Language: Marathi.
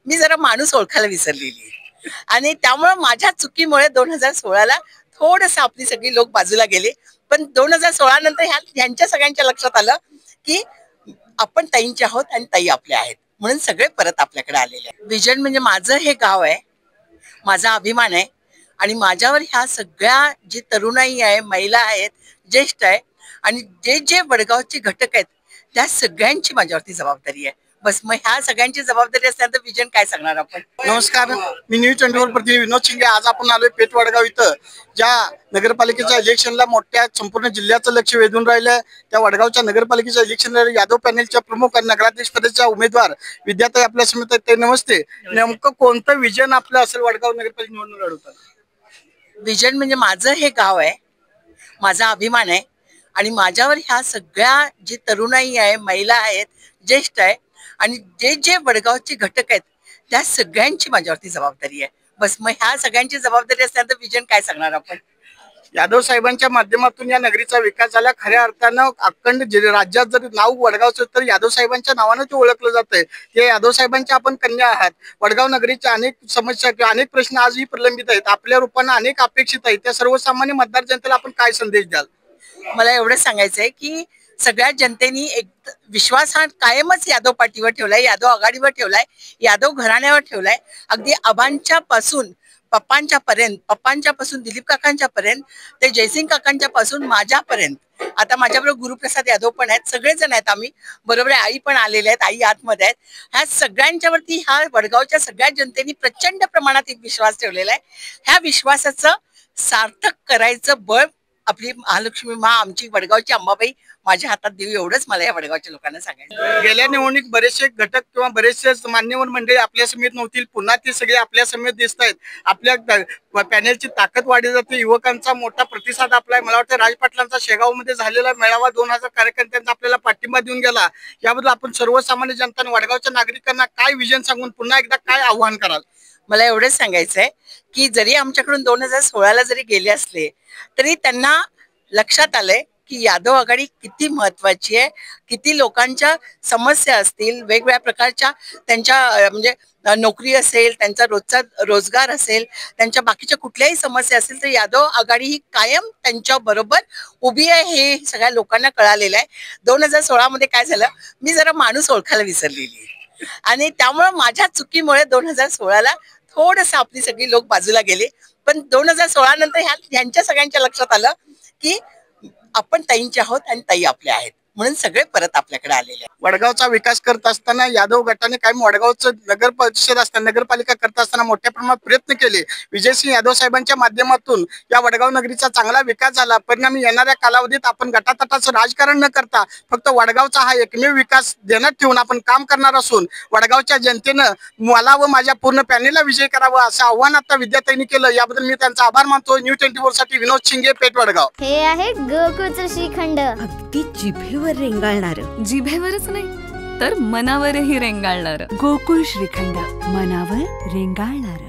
मी जरा माणूस ओळखायला विसरलेली आणि त्यामुळे माझ्या चुकीमुळे 2016ला थोडंसं आपली सगळी लोक बाजूला गेले. पण 2016 नंतर ह्यांच्या सगळ्यांच्या लक्षात आलं की आपण ताईंचे आहोत आणि ताई आपल्या आहेत, म्हणून सगळे परत आपल्याकडे आलेले आहेत. विजन म्हणजे माझं हे गाव आहे, माझा अभिमान आहे आणि माझ्यावर ह्या सगळ्या जी तरुणाई आहे, महिला आहेत, ज्येष्ठ आहे आणि जे जे वडगावचे घटक आहेत त्या सगळ्यांची माझ्यावरती जबाबदारी आहे. बस मग ह्या सगळ्यांची जबाबदारी असल्यानंतर विजन काय सांगणार आपण. नमस्कार, मी न्यूज 24 प्रतिनिधी विनोद शिंगे. आज आपण आलोय पेठ वडगाव इथं, ज्या नगरपालिकेच्या इलेक्शनला मोठ्या संपूर्ण जिल्ह्याचं लक्ष वेधून राहिलं. त्या वडगावच्या नगरपालिकेच्या इलेक्शनला यादव पॅनेलच्या प्रमुख आणि नगराध्यक्ष पदाच्या उमेदवार विद्याताई आपल्या समेत आहेत. ते नमस्ते. नेमकं कोणतं विजन आपलं असेल वडगाव नगरपालिका निवडणूक लढवताना? विजन म्हणजे माझं हे गाव आहे, माझा अभिमान आहे आणि माझ्यावर ह्या सगळ्या जी तरुणाई आहे, महिला आहेत, ज्येष्ठ आहे आणि जे जे वडगावचे घटक आहेत त्या सगळ्यांची माझ्यावरती जबाबदारी आहे. बस मग ह्या सगळ्यांची जबाबदारी असल्यानंतर विजन काय सांगणार आपण. यादव साहेबांच्या माध्यमातून या नगरीचा विकास झाला. खऱ्या अर्थानं अखंड राज्यात जर नाव वडगावचं तर यादव साहेबांच्या नावानं ते ओळखलं जातंय. ते यादव साहेबांच्या आपण कन्या आहात. वडगाव नगरीच्या अनेक समस्या किंवा अनेक प्रश्न आजही प्रलंबित आहेत, आपल्या रूपानं अनेक अपेक्षित आहेत. त्या सर्वसामान्य मतदार जनतेला आपण काय संदेश द्याल? मला एवढं सांगायचंय की सगळ्या जनतेनी एक विश्वास हा कायमच यादव पार्टीवर ठेवलाय, यादव आघाडीवर ठेवलाय, यादव घराण्यावर ठेवलाय. अगदी आबांच्या पासून पप्पांच्या पासून दिलीप काकांच्या पर्यंत ते जयसिंग काकांच्या पासून माझ्यापर्यंत. आता माझ्याबरोबर गुरुप्रसाद यादव पण आहेत, सगळेजण आहेत. आम्ही बरोबर आई पण आलेले आहेत, आई आतमध्ये आहेत. ह्या सगळ्यांच्यावरती ह्या वडगावच्या सगळ्या जनतेने प्रचंड प्रमाणात एक विश्वास ठेवलेला आहे. ह्या विश्वासाचं सार्थक करायचं बळ आपली महालक्ष्मी मा, आमची वडगावची अंबाबाई माझ्या हातात देऊ, एवढंच मला या वडगावच्या लोकांना सांगायचं. गेल्या निवडणूक बरेचसे घटक किंवा बरेचसे मान्यवर मंडळी आपल्या समेत नव्हतील, पुन्हा ते सगळे आपल्या समेत दिसत आहेत. आपल्या पॅनेलची ताकद वाढली जाते. युवकांचा मोठा प्रतिसाद आपला मला वाटतं राज पाटलांचा शेगावमध्ये झालेला मेळावा 2000 कार्यकर्त्यांचा आपल्याला पाठिंबा देऊन गेला. याबद्दल आपण सर्वसामान्य जनता वडगावच्या नागरिकांना काय विजन सांगून पुन्हा एकदा काय आव्हान कराल? मला एवढंच सांगायचंय की जरी आमच्याकडून 2016ला जरी गेले असले तरी त्यांना लक्षात आलंय की यादव आघाडी किती महत्वाची आहे, किती लोकांच्या समस्या असतील, वेगवेगळ्या प्रकारच्या त्यांच्या म्हणजे नोकरी असेल, त्यांचा रोजचा रोजगार असेल, त्यांच्या बाकीच्या कुठल्याही समस्या असतील तर यादव आघाडी ही कायम त्यांच्या बरोबर उभी आहे, हे सगळ्या लोकांना कळालेलं आहे. 2016 मध्ये काय झालं, मी जरा माणूस ओळखायला विसरलेली आणि त्यामुळे माझ्या चुकीमुळे 2016ला थोडंसं आपली सगळी लोक बाजूला गेले. पण 2016 नंतर ह्यांच्या सगळ्यांच्या लक्षात आलं की आपण ताईंचे आहोत आणि ताई आपल्या आहेत, म्हणून सगळे परत आपल्याकडे आलेले आहेत. वडगावचा विकास करत असताना यादव गटाने कायम वडगावचं नगर परिषद असताना नगरपालिका करत असताना मोठ्या प्रमाणात प्रयत्न केले. विजयसिंह यादव साहेबांच्या माध्यमातून या वडगाव नगरीचा चांगला विकास झाला. परिणामी येणाऱ्या कालावधीत आपण गटातटाचं राजकारण न करता फक्त वडगावचा हा एकमेव विकास ध्यानात ठेवून आपण काम करणार असून वडगावच्या जनतेनं मला व माझ्या पूर्ण पॅनेलला विजय करावा असं आव्हान आता विद्याताईंनी केलं. याबद्दल मी त्यांचा आभार मानतो. न्यूज 24 साठी विनोद शिंगे, पेठ वडगाव. हे आहे गोकुळचं श्रीखंड, अगदी जिभेवर रेंगाळणार. जिभेवरच नाही तर मनावरही रेंगाळणार. गोकुळ श्रीखंड, मनावर रेंगाळणार.